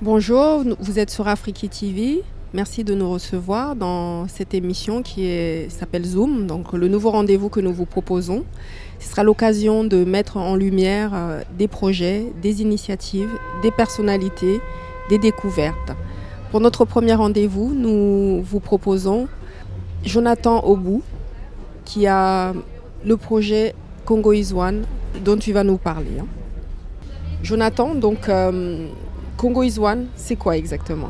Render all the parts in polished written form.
Bonjour, vous êtes sur Afrique TV. Merci de nous recevoir dans cette émission s'appelle Zoom, donc le nouveau rendez-vous que nous vous proposons. Ce sera l'occasion de mettre en lumière des projets, des initiatives, des personnalités, des découvertes. Pour notre premier rendez-vous, nous vous proposons Jonathan Obou, qui a le projet Congo is One, dont tu vas nous parler. Jonathan, donc Congo is One, c'est quoi exactement?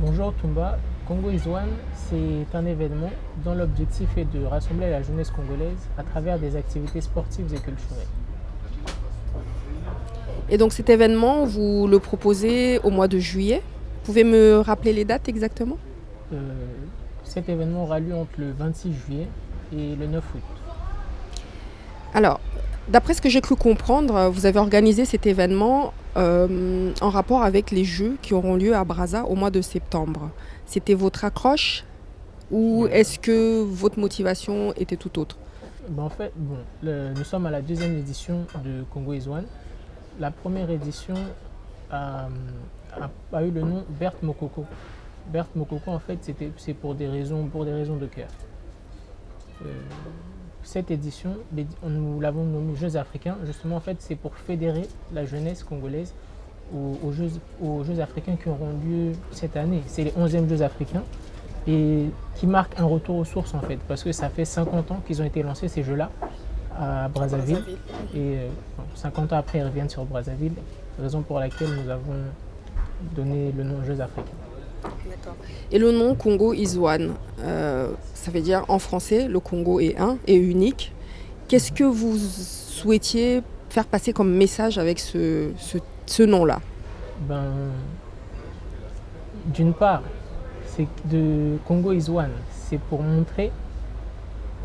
Bonjour Toumba, Congo is One, c'est un événement dont l'objectif est de rassembler la jeunesse congolaise à travers des activités sportives et culturelles. Et donc cet événement, vous le proposez au mois de juillet. Vous pouvez me rappeler les dates exactement? Cet événement aura lieu entre le 26 juillet et le 9 août. Alors, d'après ce que j'ai cru comprendre, vous avez organisé cet événement en rapport avec les Jeux qui auront lieu à Brazza au mois de septembre. C'était votre accroche ou est-ce que votre motivation était tout autre? Nous sommes à la deuxième édition de Congo is One. La première édition a eu le nom Berthe Mokoko. Berthe Mokoko, en fait, c'est pour des raisons de cœur. Cette édition, nous l'avons nommée Jeux africains. Justement, en fait, c'est pour fédérer la jeunesse congolaise aux Jeux africains qui auront lieu cette année. C'est les 11e Jeux africains et qui marquent un retour aux sources, en fait, parce que ça fait 50 ans qu'ils ont été lancés, ces Jeux-là, à Brazzaville. Et 50 ans après, ils reviennent sur Brazzaville, raison pour laquelle nous avons donné le nom Jeux africains. D'accord. Et le nom Congo is One, ça veut dire en français, le Congo est un et unique. Qu'est-ce que vous souhaitiez faire passer comme message avec ce nom-là? D'une part, c'est de Congo is One, c'est pour montrer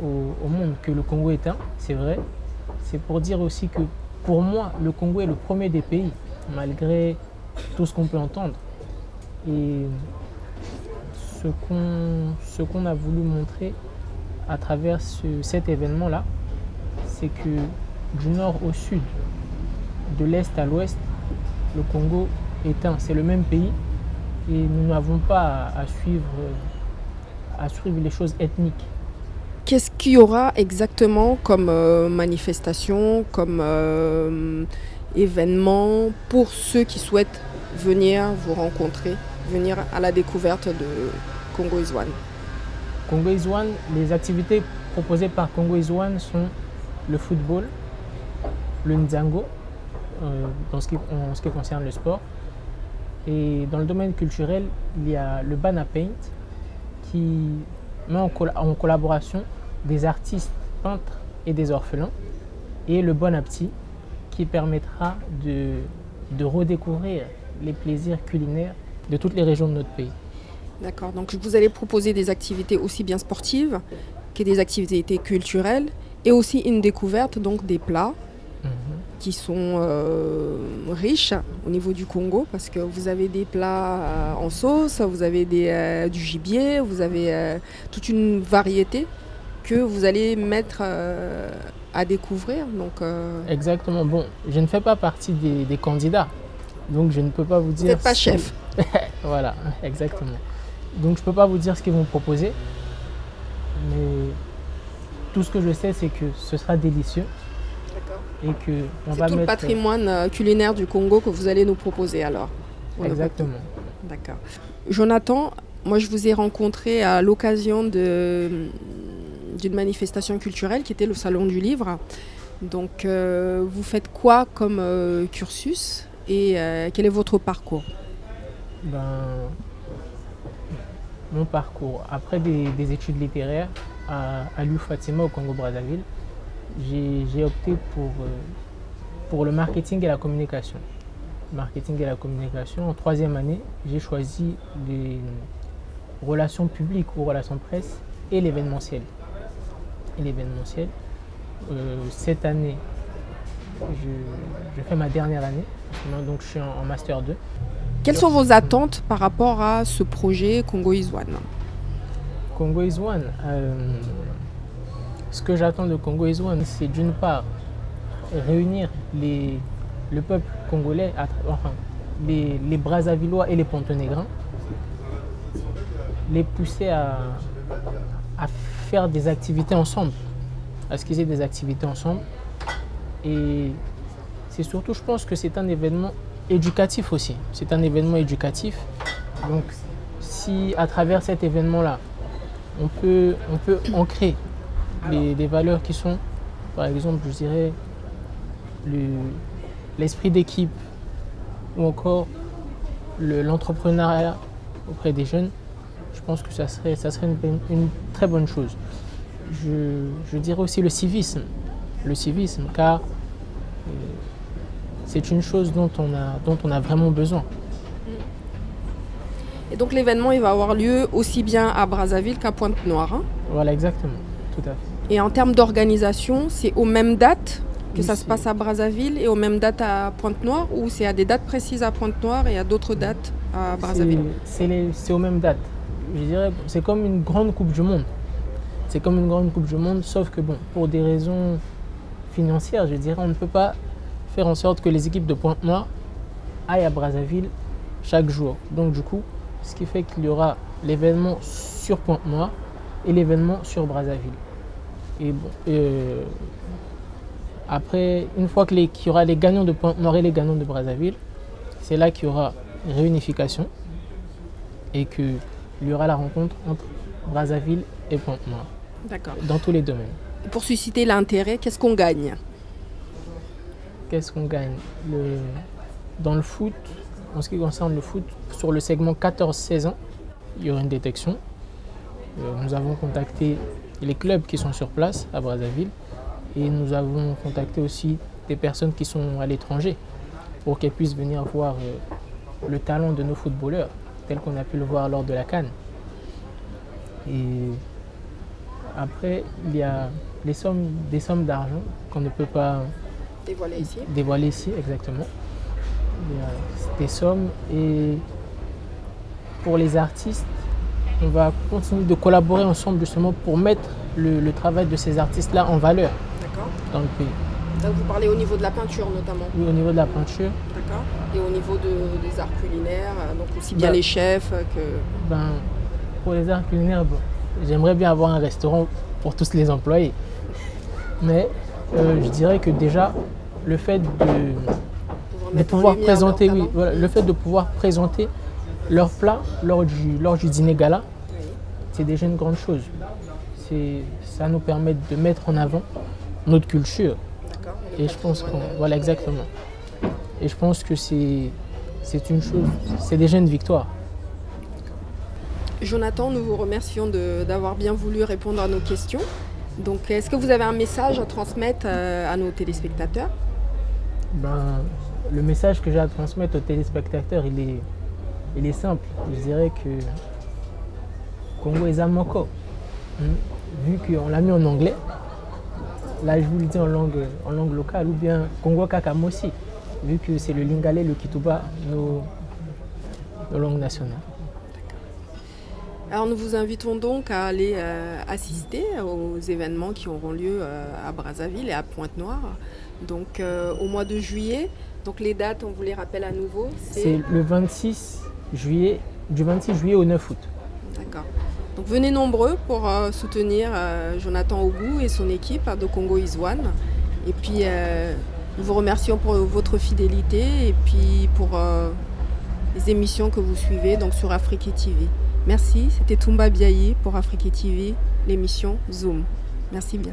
au monde que le Congo est un, c'est vrai. C'est pour dire aussi que pour moi, le Congo est le premier des pays, malgré tout ce qu'on peut entendre. Et ce qu'on a voulu montrer à travers cet événement-là, c'est que du nord au sud, de l'est à l'ouest, le Congo est un, c'est le même pays et nous n'avons pas à suivre les choses ethniques. Qu'est-ce qu'il y aura exactement comme manifestation, comme événement pour ceux qui souhaitent venir vous rencontrer, venir à la découverte de Congo is One? Congo is One, les activités proposées par Congo is One sont le football, le nzango, en ce qui concerne le sport. Et dans le domaine culturel, il y a le Bana Paint qui met en collaboration des artistes, peintres et des orphelins. Et le Bon Appétit qui permettra de redécouvrir les plaisirs culinaires de toutes les régions de notre pays. D'accord, donc vous allez proposer des activités aussi bien sportives que des activités culturelles et aussi une découverte donc des plats qui sont riches au niveau du Congo parce que vous avez des plats en sauce, vous avez du gibier, vous avez toute une variété que vous allez mettre à découvrir. Donc, Exactement. Bon, je ne fais pas partie des candidats, donc je ne peux pas vous dire... Vous n'êtes pas chef. Voilà, exactement. Donc je ne peux pas vous dire ce qu'ils vont proposer, mais tout ce que je sais, c'est que ce sera délicieux. Et que on va tout le patrimoine culinaire du Congo que vous allez nous proposer alors. Exactement. D'accord. Jonathan, moi je vous ai rencontré à l'occasion d'une manifestation culturelle qui était le Salon du Livre. Donc vous faites quoi comme cursus et quel est votre parcours? Mon parcours, après des études littéraires à l'U Fatima au Congo-Brazzaville, j'ai opté pour le marketing et la communication. Marketing et la communication. En troisième année, j'ai choisi les relations publiques ou relations presse et l'événementiel. Cette année, je fais ma dernière année, donc je suis en Master 2. Quelles sont vos attentes par rapport à ce projet Congo is One? Congo is One, ce que j'attends de Congo is One, c'est d'une part réunir le peuple congolais, les Brazzavillois et les Pontonégrins, les pousser à faire des activités ensemble, à ce qu'ils aient des activités ensemble. Et c'est surtout, je pense que c'est un événement éducatif aussi. C'est un événement éducatif. Donc, si à travers cet événement-là, on peut ancrer des valeurs qui sont, par exemple, je dirais, l'esprit d'équipe ou encore l'entrepreneuriat auprès des jeunes, je pense que ça serait une très bonne chose. Je dirais aussi le civisme, car c'est une chose dont on a vraiment besoin. Et donc l'événement, il va avoir lieu aussi bien à Brazzaville qu'à Pointe-Noire. Hein. Voilà, exactement, tout à fait. Et en termes d'organisation, c'est aux mêmes dates que ça se passe à Brazzaville et aux mêmes dates à Pointe-Noire, ou c'est à des dates précises à Pointe-Noire et à d'autres dates à Brazzaville? C'est aux mêmes dates. Je dirais, c'est comme une grande Coupe du Monde. C'est comme une grande Coupe du Monde, sauf que bon, pour des raisons financières, je dirais, on ne peut pas faire en sorte que les équipes de Pointe-Noire aillent à Brazzaville chaque jour. Donc du coup, ce qui fait qu'il y aura l'événement sur Pointe-Noire et l'événement sur Brazzaville. Et bon, après, une fois qu'il y aura les gagnants de Pointe-Noire et les gagnants de Brazzaville, c'est là qu'il y aura réunification et qu'il y aura la rencontre entre Brazzaville et Pointe-Noire. D'accord. Dans tous les domaines. Pour susciter l'intérêt, qu'est-ce qu'on gagne? Qu'est-ce qu'on gagne? Dans le foot, en ce qui concerne le foot, sur le segment 14-16 ans, il y aura une détection. Nous avons contacté les clubs qui sont sur place à Brazzaville et nous avons contacté aussi des personnes qui sont à l'étranger pour qu'elles puissent venir voir le talent de nos footballeurs, tel qu'on a pu le voir lors de la CAN. Et après, il y a des sommes d'argent qu'on ne peut pas dévoiler ici, exactement. Il y a des sommes et pour les artistes, on va continuer de collaborer ensemble justement pour mettre le travail de ces artistes-là en valeur dans le pays. Donc vous parlez au niveau de la peinture notamment? Oui, au niveau de la peinture. D'accord. Et au niveau des arts culinaires, donc aussi bien les chefs que... Pour les arts culinaires, j'aimerais bien avoir un restaurant pour tous les employés. Mais je dirais que déjà, le fait de pouvoir présenter, le fait de pouvoir présenter leurs plats lors du dîner gala, c'est déjà une grande chose. Ça nous permet de mettre en avant notre culture. Et je pense voilà, exactement. Et je pense que c'est une chose, c'est déjà une victoire. Jonathan, nous vous remercions d'avoir bien voulu répondre à nos questions. Donc, est-ce que vous avez un message à transmettre à nos téléspectateurs? Le message que j'ai à transmettre aux téléspectateurs, il est simple. Je dirais que Congo est Zamoko. Vu qu'on l'a mis en anglais, là je vous le dis en langue locale, ou bien Congo Kakamosi, vu que c'est le Lingala et le Kituba, nos langues nationales. Alors nous vous invitons donc à aller assister aux événements qui auront lieu à Brazzaville et à Pointe-Noire, donc au mois de juillet. Donc les dates, on vous les rappelle à nouveau. C'est le 26 juillet, du 26 juillet au 9 août. D'accord. Donc venez nombreux pour soutenir Jonathan Ogou et son équipe de Congo is One. Et puis nous vous remercions pour votre fidélité et puis pour les émissions que vous suivez donc sur Afrique TV. Merci, c'était Toumba Biaye pour Afrique TV, l'émission Zoom. Merci bien.